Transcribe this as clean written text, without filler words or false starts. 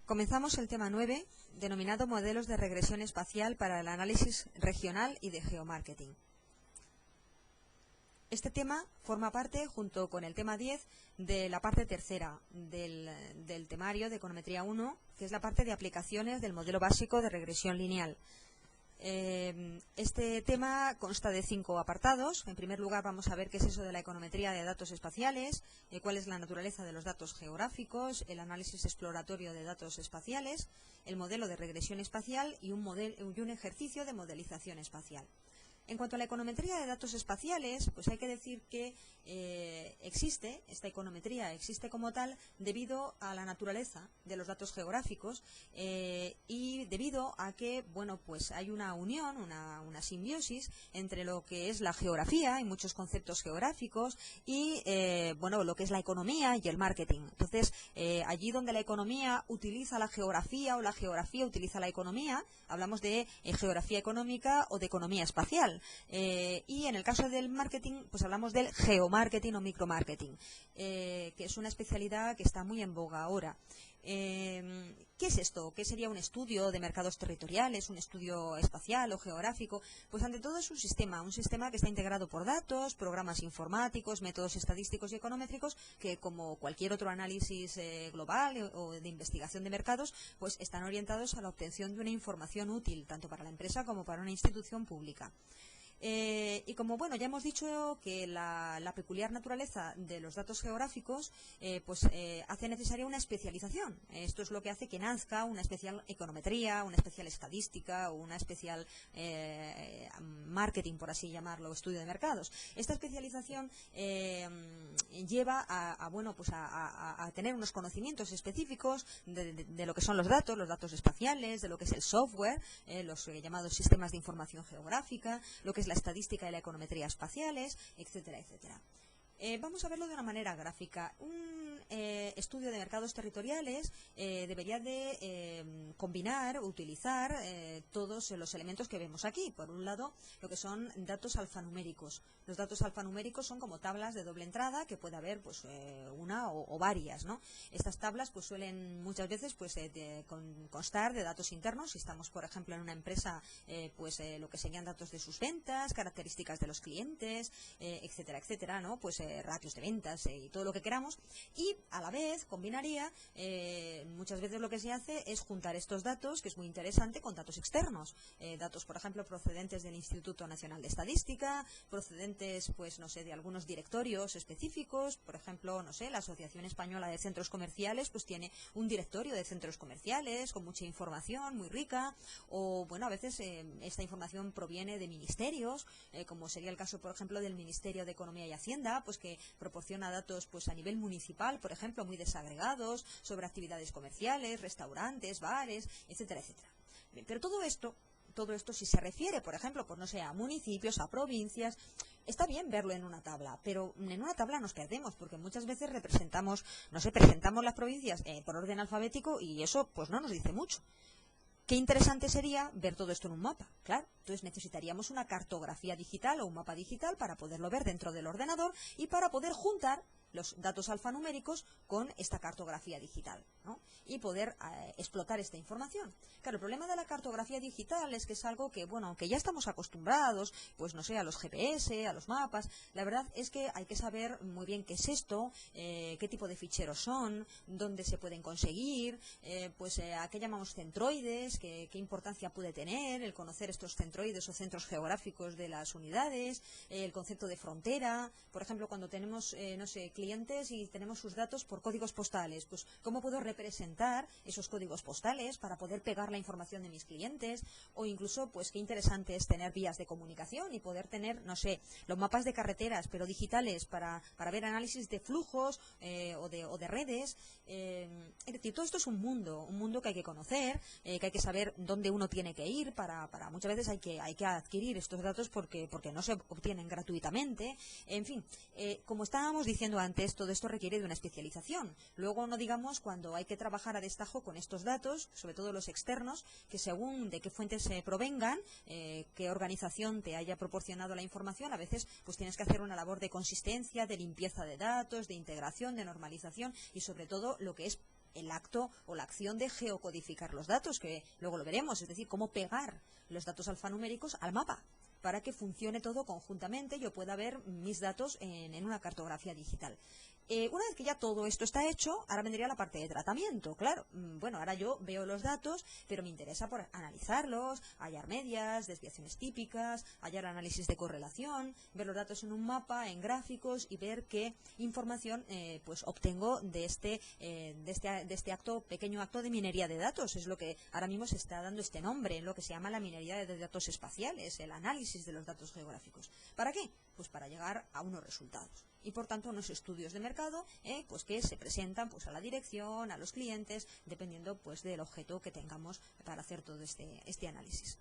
Comenzamos el tema 9, denominado Modelos de regresión espacial para el análisis regional y de geomarketing. Este tema forma parte, junto con el tema 10, de la parte tercera del temario de Econometría 1, que es la parte de aplicaciones del modelo básico de regresión lineal. Este tema consta de 5 apartados. En primer lugar, vamos a ver qué es eso de la econometría de datos espaciales, cuál es la naturaleza de los datos geográficos, el análisis exploratorio de datos espaciales, el modelo de regresión espacial y un ejercicio de modelización espacial. En cuanto a la econometría de datos espaciales, pues hay que decir que esta econometría existe como tal debido a la naturaleza de los datos geográficos y debido a que, bueno, pues hay una unión, una simbiosis entre lo que es la geografía y muchos conceptos geográficos y, bueno, lo que es la economía y el marketing. Entonces, allí donde la economía utiliza la geografía o la geografía utiliza la economía, hablamos de geografía económica o de economía espacial. Y en el caso del marketing, pues hablamos del geomarketing o micromarketing, que es una especialidad que está muy en boga ahora. ¿Qué es esto? ¿Qué sería un estudio de mercados territoriales, un estudio espacial o geográfico? Pues ante todo es un sistema que está integrado por datos, programas informáticos, métodos estadísticos y econométricos que, como cualquier otro análisis global o de investigación de mercados, pues están orientados a la obtención de una información útil, tanto para la empresa como para una institución pública. Y como bueno, ya hemos dicho que la peculiar naturaleza de los datos geográficos hace necesaria una especialización. Esto es lo que hace que nazca una especial econometría, una especial estadística o una especial marketing, por así llamarlo, estudio de mercados. Esta especialización lleva a tener unos conocimientos específicos de lo que son los datos espaciales, de lo que es el software, los llamados sistemas de información geográfica, lo que es la estadística y la econometría espaciales, etcétera, etcétera. Vamos a verlo de una manera gráfica. Un estudio de mercados territoriales debería de combinar, utilizar todos los elementos que vemos aquí. Por un lado, lo que son datos alfanuméricos. Los datos alfanuméricos son como tablas de doble entrada que puede haber pues una o varias, ¿no? Estas tablas pues suelen muchas veces pues constar de datos internos. Si estamos, por ejemplo, en una empresa, lo que serían datos de sus ventas, características de los clientes, etcétera, etcétera, ¿no? Pues ratios de ventas y todo lo que queramos, y a la vez combinaría, muchas veces lo que se hace es juntar estos datos, que es muy interesante, con datos externos, datos, por ejemplo, procedentes del Instituto Nacional de Estadística, procedentes, pues no sé, de algunos directorios específicos, por ejemplo, no sé, la Asociación Española de Centros Comerciales, pues tiene un directorio de centros comerciales con mucha información, muy rica, o bueno, a veces esta información proviene de ministerios, como sería el caso, por ejemplo, del Ministerio de Economía y Hacienda, pues que proporciona datos pues a nivel municipal, por ejemplo, muy desagregados sobre actividades comerciales, restaurantes, bares, etcétera, etcétera. Pero todo esto si se refiere, por ejemplo, pues no sé, a municipios, a provincias, está bien verlo en una tabla, pero en una tabla nos perdemos, porque muchas veces presentamos las provincias por orden alfabético y eso pues no nos dice mucho. Qué interesante sería ver todo esto en un mapa, claro. Entonces necesitaríamos una cartografía digital o un mapa digital para poderlo ver dentro del ordenador y para poder juntar los datos alfanuméricos con esta cartografía digital, ¿no? Y poder explotar esta información. Claro, el problema de la cartografía digital es que es algo que, bueno, aunque ya estamos acostumbrados, pues no sé, a los GPS, a los mapas, la verdad es que hay que saber muy bien qué es esto, qué tipo de ficheros son, dónde se pueden conseguir, a qué llamamos centroides, qué importancia puede tener el conocer estos centroides o centros geográficos de las unidades, el concepto de frontera. Por ejemplo, cuando tenemos, no sé, clientes y tenemos sus datos por códigos postales, pues cómo puedo representar esos códigos postales para poder pegar la información de mis clientes, o incluso pues qué interesante es tener vías de comunicación y poder tener, no sé, los mapas de carreteras pero digitales para ver análisis de flujos o de redes. Es decir, todo esto es un mundo que hay que conocer, que hay que saber dónde uno tiene que ir para muchas veces hay que adquirir estos datos porque no se obtienen gratuitamente. En fin, como estábamos diciendo antes, todo esto requiere de una especialización. Luego no digamos cuando hay que trabajar a destajo con estos datos, sobre todo los externos, que según de qué fuentes se provengan, qué organización te haya proporcionado la información, a veces pues tienes que hacer una labor de consistencia, de limpieza de datos, de integración, de normalización y sobre todo lo que es el acto o la acción de geocodificar los datos, que luego lo veremos, es decir, cómo pegar los datos alfanuméricos al mapa para que funcione todo conjuntamente y yo pueda ver mis datos en una cartografía digital. Una vez que ya todo esto está hecho, ahora vendría la parte de tratamiento, claro. Bueno, ahora yo veo los datos, pero me interesa por analizarlos, hallar medias, desviaciones típicas, hallar análisis de correlación, ver los datos en un mapa, en gráficos y ver qué información pues obtengo de este pequeño acto de minería de datos. Es lo que ahora mismo se está dando este nombre, lo que se llama la minería de datos espaciales, el análisis de los datos geográficos. ¿Para qué? Pues para llegar a unos resultados y por tanto unos estudios de mercado pues que se presentan pues a la dirección, a los clientes, dependiendo pues del objeto que tengamos para hacer todo este análisis.